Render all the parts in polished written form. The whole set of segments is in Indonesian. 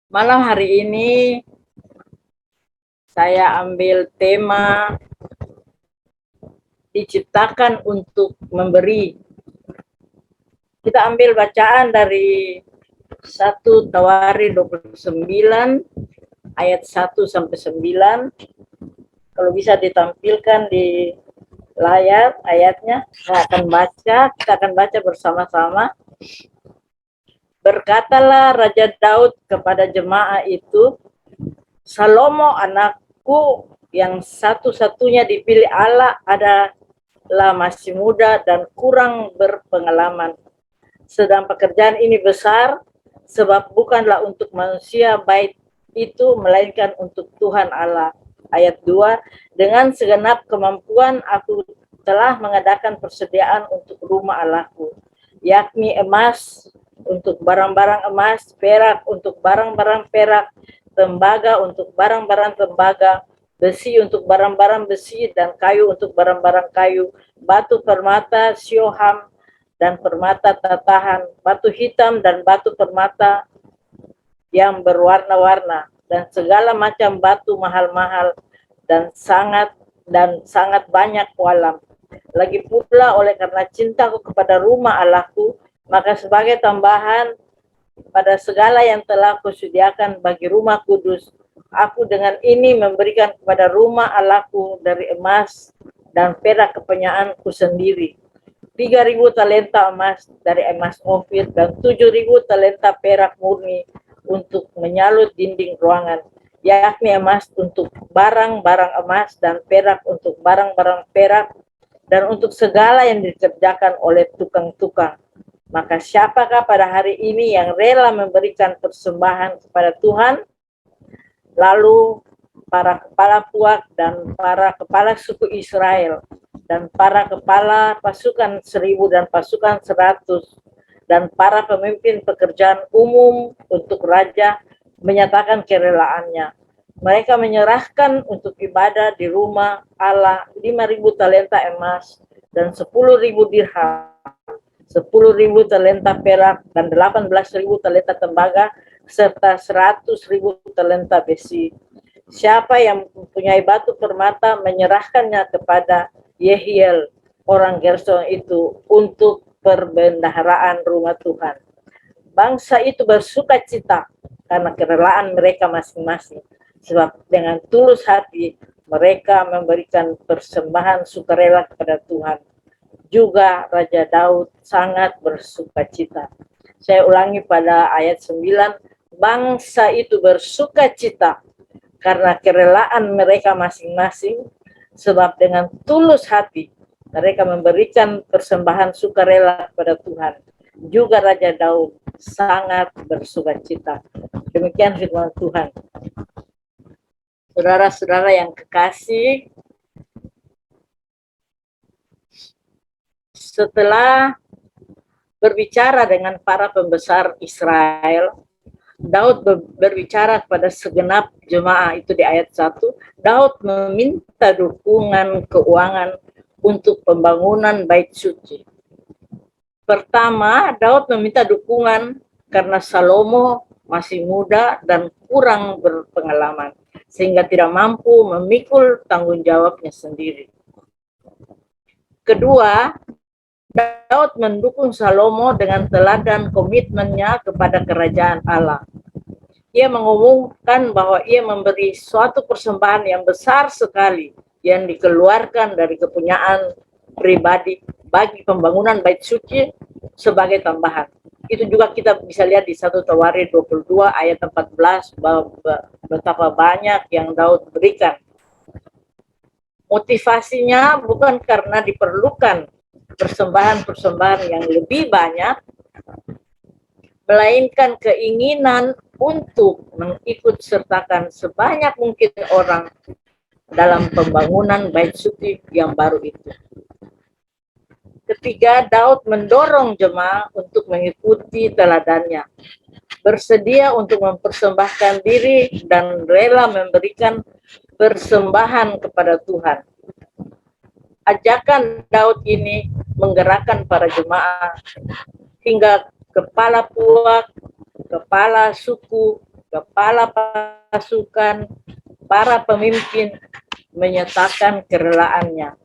Malam hari ini saya ambil tema diciptakan untuk memberi. Kita ambil bacaan dari 1 Tawari 29 ayat 1 sampai 9. Kalau bisa ditampilkan di layar ayatnya, kita akan baca bersama-sama. Berkatalah Raja Daud kepada jemaah itu, Salomo anakku yang satu-satunya dipilih Allah adalah masih muda dan kurang berpengalaman. Sedang pekerjaan ini besar, sebab bukanlah untuk manusia bait itu, melainkan untuk Tuhan Allah. Ayat 2, dengan segenap kemampuan aku telah mengadakan persediaan untuk rumah Allahku, yakni emas untuk barang-barang emas, perak untuk barang-barang perak, tembaga untuk barang-barang tembaga, besi untuk barang-barang besi, dan kayu untuk barang-barang kayu, batu permata, sioham, dan permata tatahan, batu hitam dan batu permata yang berwarna-warna, dan segala macam batu mahal-mahal dan sangat banyak walam. Lagi pula oleh karena cintaku kepada rumah Allahku, maka sebagai tambahan pada segala yang telah kusediakan bagi rumah kudus, aku dengan ini memberikan kepada rumah Allahku dari emas dan perak kepunyaanku sendiri 3.000 talenta emas dari emas Ofir dan 7.000 talenta perak murni untuk menyalut dinding ruangan, yakni emas untuk barang-barang emas dan perak untuk barang-barang perak, dan untuk segala yang dikerjakan oleh tukang-tukang. Maka siapakah pada hari ini yang rela memberikan persembahan kepada Tuhan? Lalu para kepala puak dan para kepala suku Israel dan para kepala pasukan 1.000 dan pasukan 100 dan para pemimpin pekerjaan umum untuk raja menyatakan kerelaannya. Mereka menyerahkan untuk ibadah di rumah Allah 5.000 talenta emas dan 10.000 dirham, 10.000 talenta perak dan 18.000 talenta tembaga serta 100.000 talenta besi. Siapa yang mempunyai batu permata menyerahkannya kepada Yehiel orang Gerson itu untuk perbendaharaan rumah Tuhan. Bangsa itu bersuka cita karena kerelaan mereka masing-masing, sebab dengan tulus hati mereka memberikan persembahan sukarela kepada Tuhan. Juga Raja Daud sangat bersuka cita. Saya ulangi pada ayat 9, bangsa itu bersuka cita karena kerelaan mereka masing-masing, sebab dengan tulus hati mereka memberikan persembahan sukarela kepada Tuhan. Juga Raja Daud sangat bersuka cita. Demikian firman Tuhan. Saudara-saudara yang kekasih, setelah berbicara dengan para pembesar Israel, Daud berbicara kepada segenap jemaah itu di ayat 1. Daud meminta dukungan keuangan untuk pembangunan bait suci. Pertama, Daud meminta dukungan karena Salomo masih muda dan kurang berpengalaman, sehingga tidak mampu memikul tanggung jawabnya sendiri. Kedua, Daud mendukung Salomo dengan teladan komitmennya kepada kerajaan Allah. Ia mengumumkan bahwa ia memberi suatu persembahan yang besar sekali yang dikeluarkan dari kepunyaan pribadi bagi pembangunan bait suci sebagai tambahan. Itu juga kita bisa lihat di 1 Tawari 22 ayat 14 betapa banyak yang Daud berikan. Motivasinya bukan karena diperlukan persembahan-persembahan yang lebih banyak, melainkan keinginan untuk mengikut sertakan sebanyak mungkin orang dalam pembangunan bait suci yang baru itu. Ketiga, Daud mendorong jemaah untuk mengikuti teladannya, bersedia untuk mempersembahkan diri dan rela memberikan persembahan kepada Tuhan. Ajakan Daud ini menggerakkan para jemaah hingga kepala puak, kepala suku, kepala pasukan, para pemimpin menyatakan kerelaannya.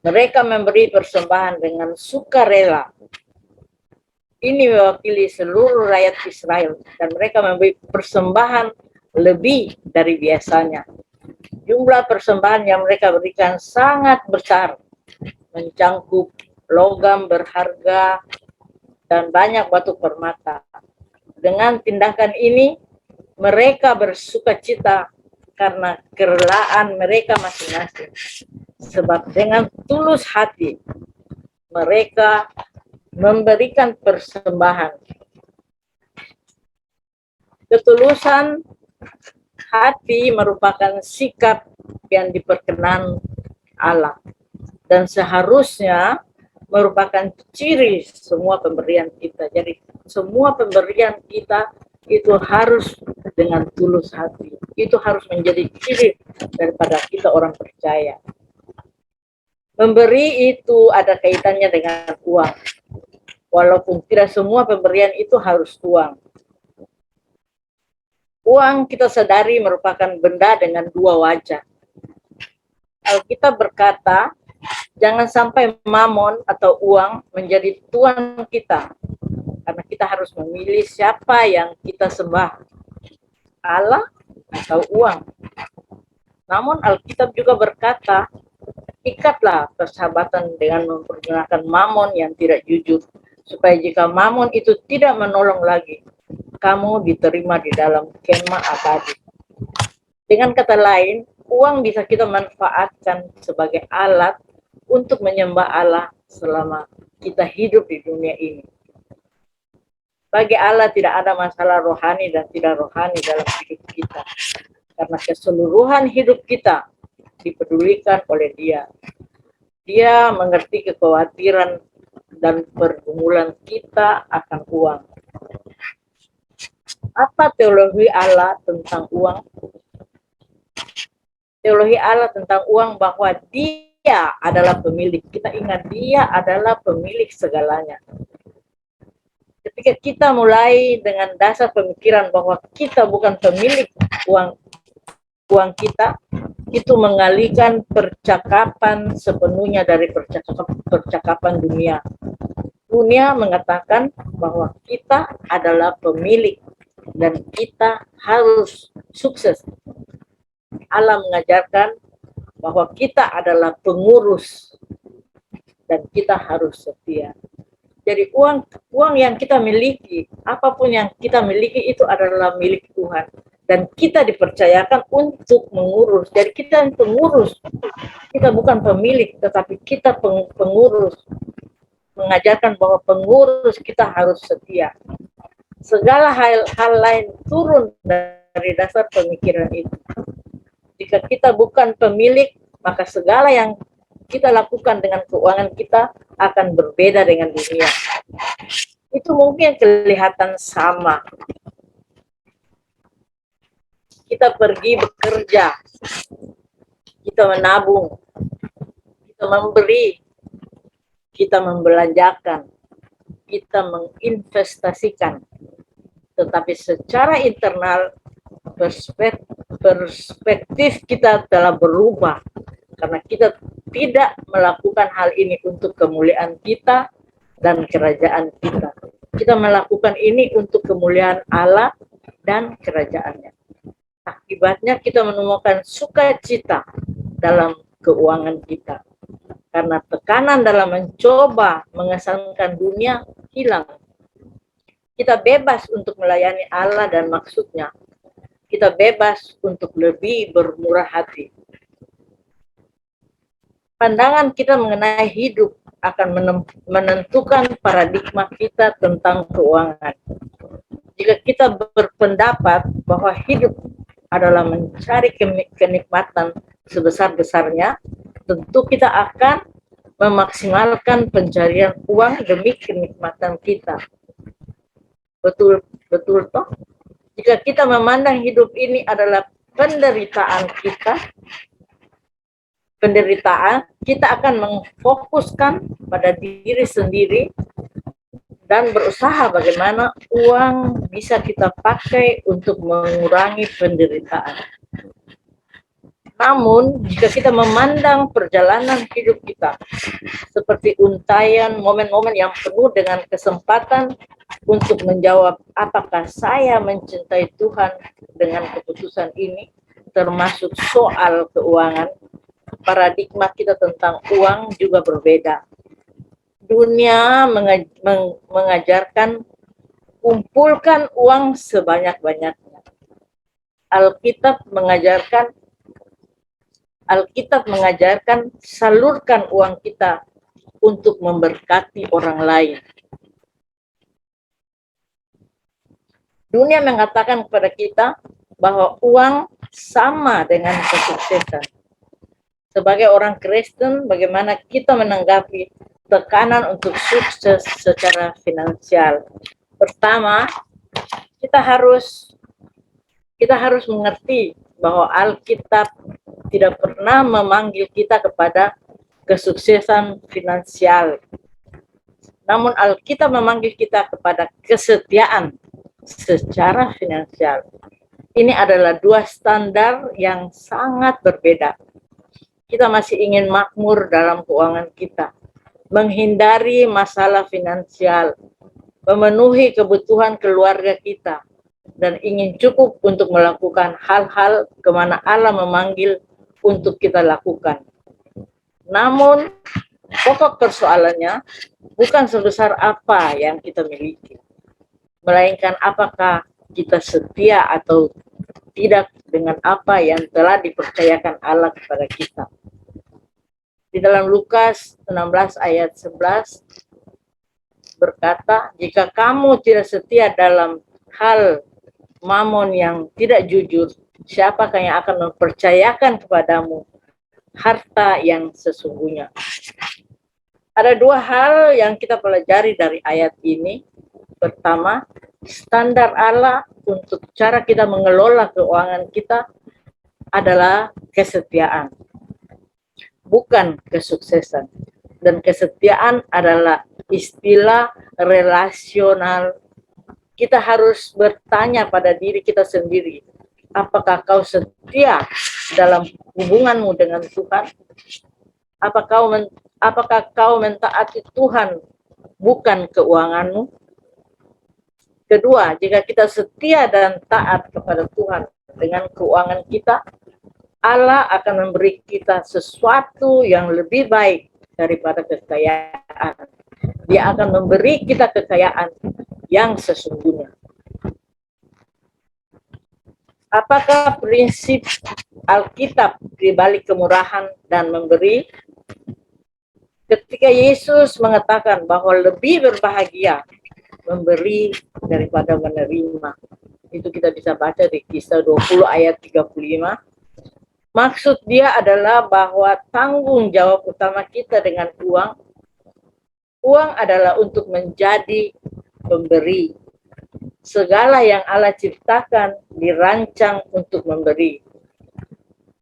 Mereka memberi persembahan dengan sukarela. Ini mewakili seluruh rakyat Israel dan mereka memberi persembahan lebih dari biasanya. Jumlah persembahan yang mereka berikan sangat besar, mencangkup logam berharga dan banyak batu permata. Dengan tindakan ini, mereka bersukacita karena kerelaan mereka masing-masing. Sebab dengan tulus hati, mereka memberikan persembahan. Ketulusan hati merupakan sikap yang diperkenan Allah dan seharusnya merupakan ciri semua pemberian kita. Jadi semua pemberian kita itu harus dengan tulus hati. Itu harus menjadi ciri daripada kita orang percaya. Memberi itu ada kaitannya dengan uang. Walaupun tidak semua pemberian itu harus uang. Uang kita sadari merupakan benda dengan dua wajah. Alkitab berkata, jangan sampai mamon atau uang menjadi tuan kita. Karena kita harus memilih siapa yang kita sembah, Allah atau uang. Namun Alkitab juga berkata, ikatlah persahabatan dengan mempergunakan mamon yang tidak jujur, supaya jika mamon itu tidak menolong lagi, kamu diterima di dalam kemah abadi. Dengan kata lain, uang bisa kita manfaatkan sebagai alat untuk menyembah Allah selama kita hidup di dunia ini. Bagi Allah tidak ada masalah rohani dan tidak rohani dalam hidup kita, karena keseluruhan hidup kita dipedulikan oleh Dia. Dia mengerti kekhawatiran dan pergumulan kita akan uang. Apa teologi Allah tentang uang? Teologi Allah tentang uang bahwa Dia adalah pemilik. Kita ingat Dia adalah pemilik segalanya. Ketika kita mulai dengan dasar pemikiran bahwa kita bukan pemilik uang kita, itu mengalihkan percakapan sepenuhnya dari percakapan dunia. Dunia mengatakan bahwa kita adalah pemilik dan kita harus sukses. Allah mengajarkan bahwa kita adalah pengurus dan kita harus setia. Jadi uang yang kita miliki, apapun yang kita miliki itu adalah milik Tuhan. Dan kita dipercayakan untuk mengurus. Jadi kita pengurus. Kita bukan pemilik, tetapi kita pengurus. Mengajarkan bahwa pengurus kita harus setia. Segala hal lain turun dari dasar pemikiran itu. Jika kita bukan pemilik, maka segala yang kita lakukan dengan keuangan kita akan berbeda dengan dunia. Itu mungkin kelihatan sama. Kita pergi bekerja, kita menabung, kita memberi, kita membelanjakan, kita menginvestasikan. Tetapi secara internal perspektif kita telah berubah karena kita tidak melakukan hal ini untuk kemuliaan kita dan kerajaan kita. Kita melakukan ini untuk kemuliaan Allah dan kerajaannya. Akibatnya kita menemukan sukacita dalam keuangan kita. Karena tekanan dalam mencoba mengesankan dunia hilang. Kita bebas untuk melayani Allah dan maksudnya. Kita bebas untuk lebih bermurah hati. Pandangan kita mengenai hidup akan menentukan paradigma kita tentang keuangan. Jika kita berpendapat bahwa hidup adalah mencari kenikmatan sebesar-besarnya, tentu kita akan memaksimalkan pencarian uang demi kenikmatan kita. Betul toh? Jika kita memandang hidup ini adalah penderitaan kita akan memfokuskan pada diri sendiri dan berusaha bagaimana uang bisa kita pakai untuk mengurangi penderitaan. Namun, jika kita memandang perjalanan hidup kita seperti untayan momen-momen yang penuh dengan kesempatan untuk menjawab apakah saya mencintai Tuhan dengan keputusan ini, termasuk soal keuangan, paradigma kita tentang uang juga berbeda. Dunia mengajarkan kumpulkan uang sebanyak-banyaknya. Alkitab mengajarkan salurkan uang kita untuk memberkati orang lain. Dunia mengatakan kepada kita bahwa uang sama dengan kesuksesan. Sebagai orang Kristen, bagaimana kita menanggapi tekanan untuk sukses secara finansial? Pertama, kita harus mengerti bahwa Alkitab tidak pernah memanggil kita kepada kesuksesan finansial. Namun Alkitab memanggil kita kepada kesetiaan secara finansial. Ini adalah dua standar yang sangat berbeda. Kita masih ingin makmur dalam keuangan kita, menghindari masalah finansial, memenuhi kebutuhan keluarga kita, dan ingin cukup untuk melakukan hal-hal kemana Allah memanggil untuk kita lakukan. Namun, pokok persoalannya bukan sebesar apa yang kita miliki, melainkan apakah kita setia atau tidak dengan apa yang telah dipercayakan Allah kepada kita. Di dalam Lukas 16 ayat 11 berkata, jika kamu tidak setia dalam hal mamon yang tidak jujur, siapakah yang akan mempercayakan kepadamu harta yang sesungguhnya? Ada dua hal yang kita pelajari dari ayat ini. Pertama, standar Allah untuk cara kita mengelola keuangan kita adalah kesetiaan, bukan kesuksesan. Dan kesetiaan adalah istilah relasional. Kita harus bertanya pada diri kita sendiri, apakah kau setia dalam hubunganmu dengan Tuhan? Apakah kau mentaati Tuhan bukan keuanganmu? Kedua, jika kita setia dan taat kepada Tuhan dengan keuangan kita, Allah akan memberi kita sesuatu yang lebih baik daripada kekayaan. Dia akan memberi kita kekayaan yang sesungguhnya. Apakah prinsip Alkitab di balik kemurahan dan memberi? Ketika Yesus mengatakan bahwa lebih berbahagia memberi daripada menerima, itu kita bisa baca di Kisah 20 ayat 35. Maksud dia adalah bahwa tanggung jawab utama kita dengan uang adalah untuk menjadi pemberi. Segala yang Allah ciptakan dirancang untuk memberi.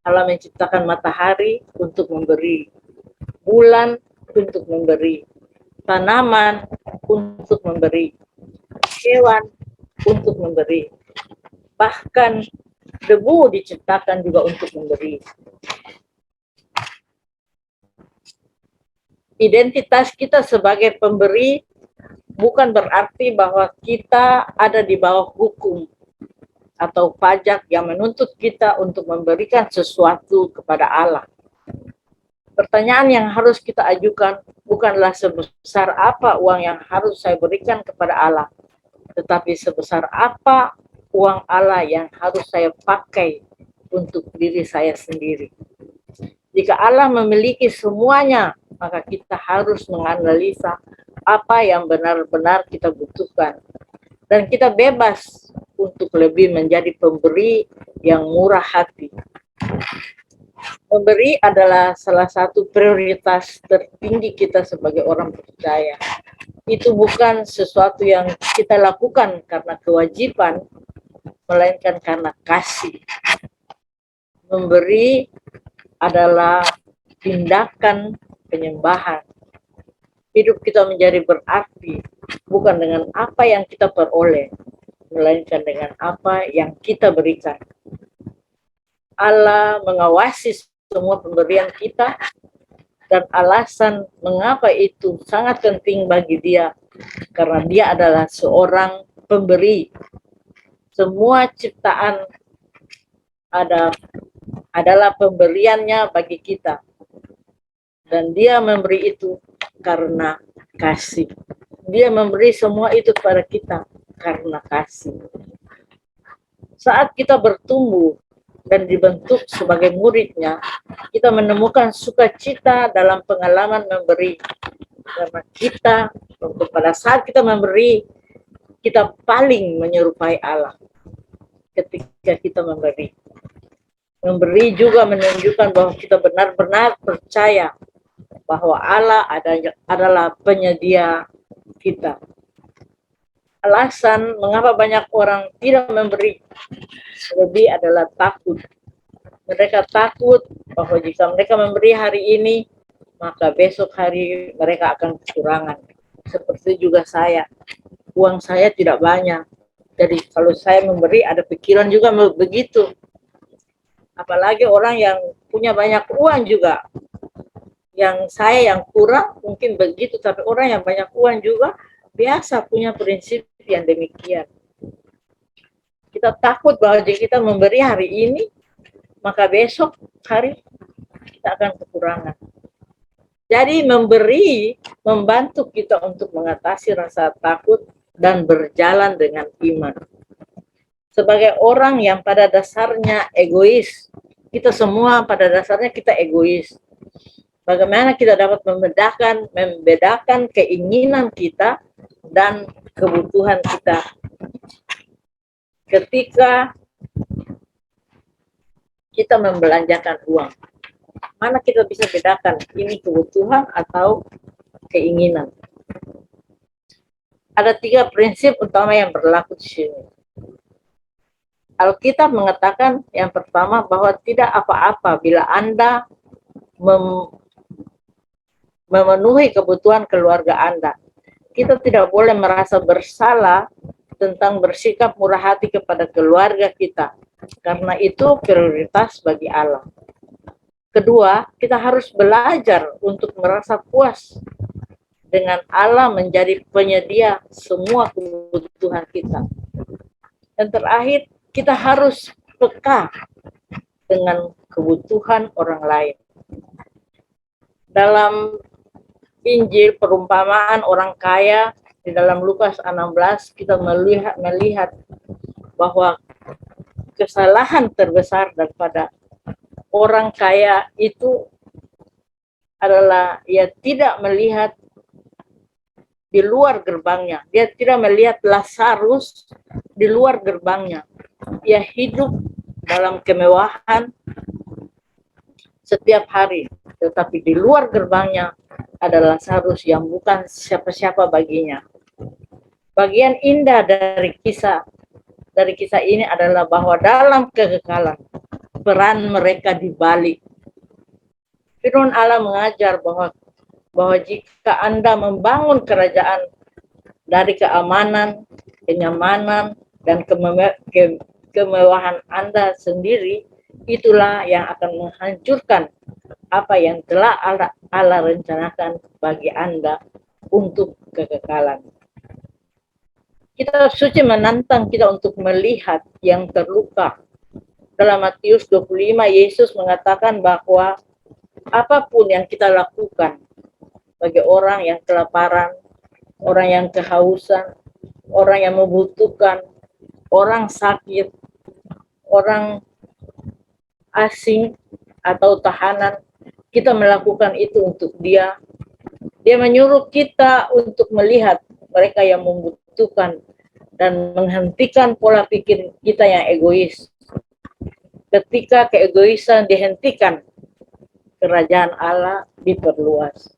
Allah menciptakan matahari untuk memberi, bulan untuk memberi, tanaman untuk memberi, hewan untuk memberi, bahkan debu diciptakan juga untuk memberi. Identitas kita sebagai pemberi bukan berarti bahwa kita ada di bawah hukum atau pajak yang menuntut kita untuk memberikan sesuatu kepada Allah. Pertanyaan yang harus kita ajukan bukanlah sebesar apa uang yang harus saya berikan kepada Allah, tetapi sebesar apa uang Allah yang harus saya pakai untuk diri saya sendiri. Jika Allah memiliki semuanya, maka kita harus menganalisa apa yang benar-benar kita butuhkan. Dan kita bebas untuk lebih menjadi pemberi yang murah hati. Memberi adalah salah satu prioritas tertinggi kita sebagai orang percaya. Itu bukan sesuatu yang kita lakukan karena kewajiban, melainkan karena kasih. Memberi adalah tindakan penyembahan. Hidup kita menjadi berarti bukan dengan apa yang kita peroleh, melainkan dengan apa yang kita berikan. Allah mengawasi semua pemberian kita, dan alasan mengapa itu sangat penting bagi Dia, karena Dia adalah seorang pemberi. Semua ciptaan adalah pemberiannya bagi kita, dan Dia memberi itu karena kasih. Dia memberi semua itu kepada kita karena kasih. Saat kita bertumbuh dan dibentuk sebagai muridnya, kita menemukan sukacita dalam pengalaman memberi. Karena kita, pada saat kita memberi, kita paling menyerupai Allah ketika kita memberi. Memberi juga menunjukkan bahwa kita benar-benar percaya bahwa Allah adalah penyedia kita. Alasan mengapa banyak orang tidak memberi lebih adalah takut. Mereka takut bahwa jika mereka memberi hari ini, maka besok hari mereka akan kekurangan. Seperti juga saya, uang saya tidak banyak. Jadi kalau saya memberi, ada pikiran juga begitu. Apalagi orang yang punya banyak uang juga. Yang saya yang kurang mungkin begitu, tapi orang yang banyak uang juga biasa punya prinsip yang demikian. Kita takut bahwa jika kita memberi hari ini, maka besok hari kita akan kekurangan. Jadi memberi membantu kita untuk mengatasi rasa takut dan berjalan dengan iman. Sebagai orang yang pada dasarnya egois, kita semua pada dasarnya kita egois. Bagaimana kita dapat membedakan keinginan kita dan kebutuhan kita ketika kita membelanjakan uang? Mana kita bisa bedakan ini kebutuhan atau keinginan? Ada 3 prinsip utama yang berlaku di sini. Alkitab mengatakan yang pertama bahwa tidak apa-apa bila Anda memenuhi kebutuhan keluarga Anda. Kita tidak boleh merasa bersalah tentang bersikap murah hati kepada keluarga kita, karena itu prioritas bagi Allah. Kedua, kita harus belajar untuk merasa puas dengan Allah menjadi penyedia semua kebutuhan kita. Dan terakhir, kita harus peka dengan kebutuhan orang lain. Dalam Injil perumpamaan orang kaya di dalam Lukas 16, kita melihat bahwa kesalahan terbesar daripada orang kaya itu adalah ia tidak melihat di luar gerbangnya. Dia tidak melihat Lazarus di luar gerbangnya. Ia hidup dalam kemewahan setiap hari, tetapi di luar gerbangnya adalah Lazarus yang bukan siapa-siapa baginya. Bagian indah dari kisah ini adalah bahwa dalam kekekalan peran mereka dibalik. Firman Allah mengajar bahwa jika Anda membangun kerajaan dari keamanan, kenyamanan, dan kemewahan Anda sendiri, itulah yang akan menghancurkan apa yang telah Allah rencanakan bagi Anda untuk kekekalan. Kitab suci menantang kita untuk melihat yang terluka. Dalam Matius 25, Yesus mengatakan bahwa apapun yang kita lakukan bagi orang yang kelaparan, orang yang kehausan, orang yang membutuhkan, orang sakit, orang asing atau tahanan, kita melakukan itu untuk dia. Dia menyuruh kita untuk melihat mereka yang membutuhkan dan menghentikan pola pikir kita yang egois. Ketika keegoisan dihentikan, kerajaan Allah diperluas.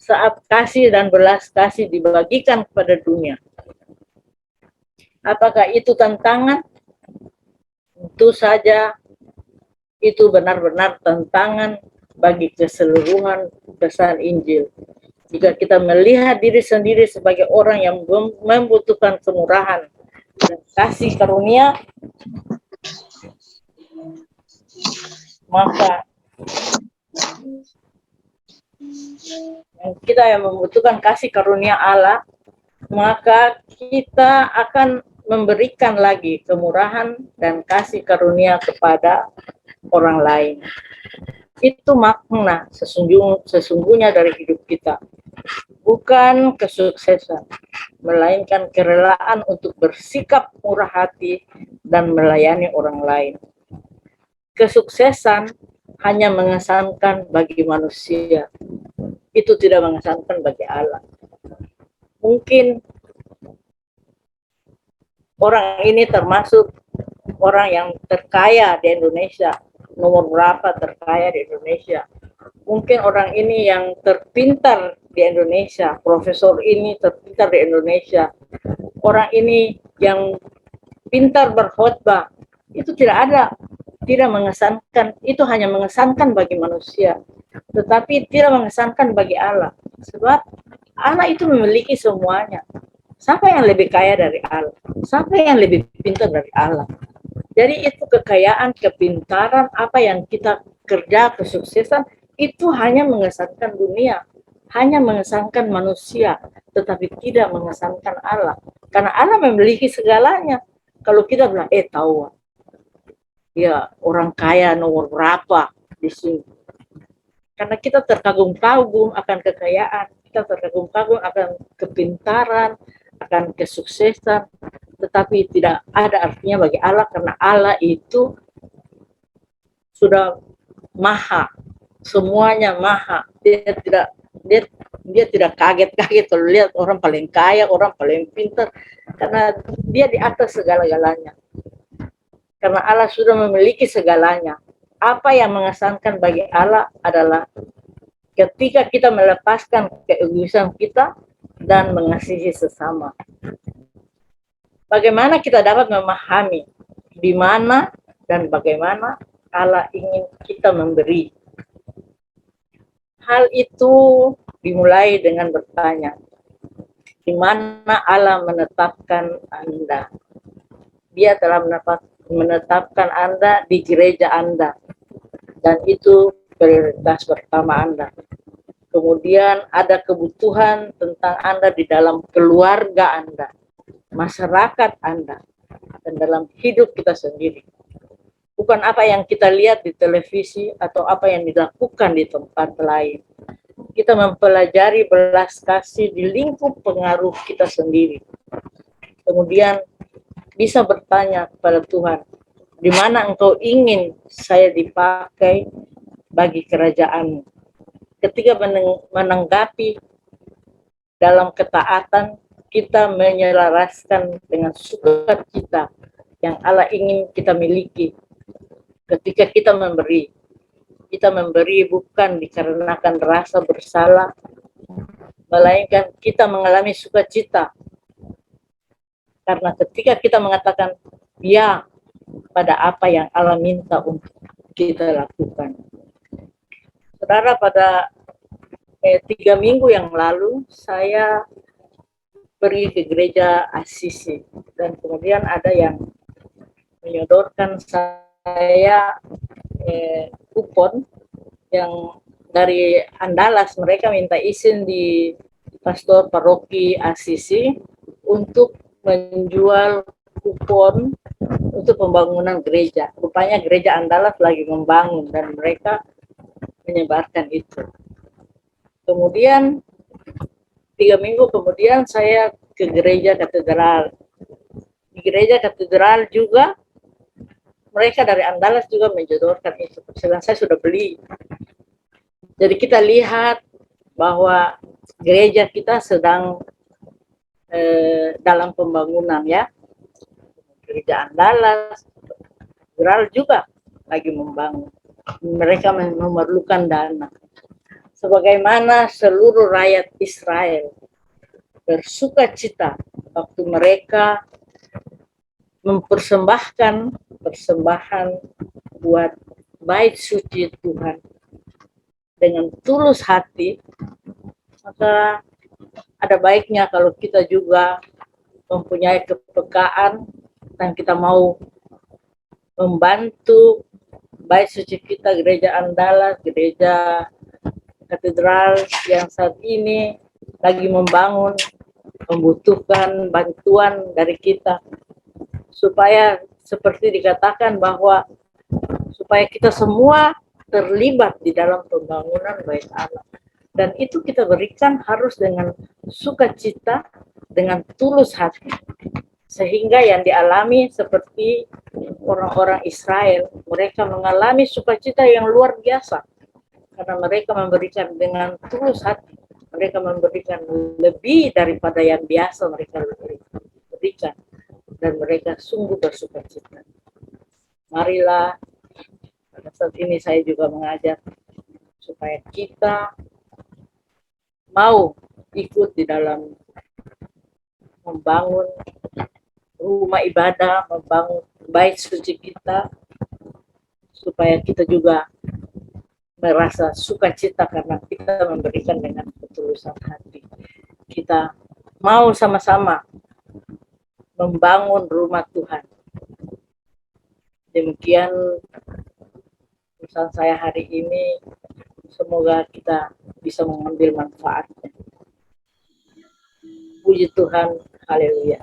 Saat kasih dan belas kasih dibagikan kepada dunia. Apakah itu tantangan? Tentu saja itu benar-benar tantangan bagi keseluruhan pesan Injil. Jika kita melihat diri sendiri sebagai orang yang membutuhkan kemurahan dan kasih karunia, maka kita yang membutuhkan kasih karunia Allah, maka kita akan memberikan lagi kemurahan dan kasih karunia kepada orang lain. Itu makna sesungguhnya dari hidup kita. Bukan kesuksesan, melainkan kerelaan untuk bersikap murah hati dan melayani orang lain. Kesuksesan hanya mengesankan bagi manusia. Itu tidak mengesankan bagi Allah. Mungkin orang ini termasuk orang yang terkaya di Indonesia, nomor berapa terkaya di Indonesia. Mungkin orang ini yang terpintar di Indonesia, profesor ini terpintar di Indonesia, orang ini yang pintar berkhotbah. Itu tidak mengesankan, itu hanya mengesankan bagi manusia, tetapi tidak mengesankan bagi Allah. Sebab Allah itu memiliki semuanya. Siapa yang lebih kaya dari Allah? Siapa yang lebih pintar dari Allah? Jadi itu kekayaan, kepintaran, apa yang kita kerja, kesuksesan, itu hanya mengesankan dunia, hanya mengesankan manusia, tetapi tidak mengesankan Allah. Karena Allah memiliki segalanya. Kalau kita bilang, tahu, ya orang kaya nomor berapa di sini. Karena kita terkagum-kagum akan kekayaan, kita terkagum-kagum akan kepintaran, akan kesuksesan, tetapi tidak ada artinya bagi Allah, karena Allah itu sudah maha, semuanya maha. Dia tidak kaget-kaget kalau lihat orang paling kaya, orang paling pintar, karena dia di atas segala-galanya. Karena Allah sudah memiliki segalanya. Apa yang mengesankan bagi Allah adalah ketika kita melepaskan keegoisan kita dan mengasihi sesama. Bagaimana kita dapat memahami di mana dan bagaimana Allah ingin kita memberi. Hal itu dimulai dengan bertanya, di mana Allah menetapkan Anda? Dia telah menetapkan Anda di gereja Anda, dan itu prioritas pertama Anda. Kemudian ada kebutuhan tentang Anda di dalam keluarga Anda, masyarakat Anda, dan dalam hidup kita sendiri. Bukan apa yang kita lihat di televisi atau apa yang dilakukan di tempat lain. Kita mempelajari belas kasih di lingkup pengaruh kita sendiri. Kemudian bisa bertanya kepada Tuhan, di mana Engkau ingin saya dipakai bagi kerajaan-Mu? Ketika menanggapi dalam ketaatan, kita menyelaraskan dengan sukacita yang Allah ingin kita miliki. Ketika kita memberi bukan dikarenakan rasa bersalah, melainkan kita mengalami sukacita. Karena ketika kita mengatakan ya pada apa yang Allah minta untuk kita lakukan. Saudara, pada 3 minggu yang lalu saya pergi ke gereja Assisi, dan kemudian ada yang menyodorkan saya kupon yang dari Andalas. Mereka minta izin di pastor paroki Assisi untuk menjual kupon untuk pembangunan gereja. Rupanya gereja Andalas lagi membangun dan mereka menyebarkan itu. Kemudian 3 minggu kemudian saya ke gereja katedral. Di gereja katedral juga mereka dari Andalas juga menjodohkan itu. Sedang saya sudah beli. Jadi kita lihat bahwa gereja kita sedang dalam pembangunan, ya. Gereja Andalas, katedral juga lagi membangun. Mereka memerlukan dana. Sebagaimana seluruh rakyat Israel bersukacita waktu mereka mempersembahkan persembahan buat bait suci Tuhan dengan tulus hati, maka ada baiknya kalau kita juga mempunyai kepekaan dan kita mau membantu baik suci kita, gereja Andala, gereja katedral yang saat ini lagi membangun, membutuhkan bantuan dari kita, supaya seperti dikatakan bahwa supaya kita semua terlibat di dalam pembangunan bait Allah. Dan itu kita berikan harus dengan sukacita, dengan tulus hati. Sehingga yang dialami seperti orang-orang Israel, mereka mengalami sukacita yang luar biasa. Karena mereka memberikan dengan tulus hati. Mereka memberikan lebih daripada yang biasa mereka berikan. Dan mereka sungguh bersukacita. Marilah, pada saat ini saya juga mengajak supaya kita mau ikut di dalam membangun rumah ibadah, membangun bait suci kita, supaya kita juga merasa sukacita karena kita memberikan dengan ketulusan hati. Kita mau sama-sama membangun rumah Tuhan. Demikian pesan saya hari ini. Semoga kita bisa mengambil manfaatnya. Puji Tuhan, haleluya.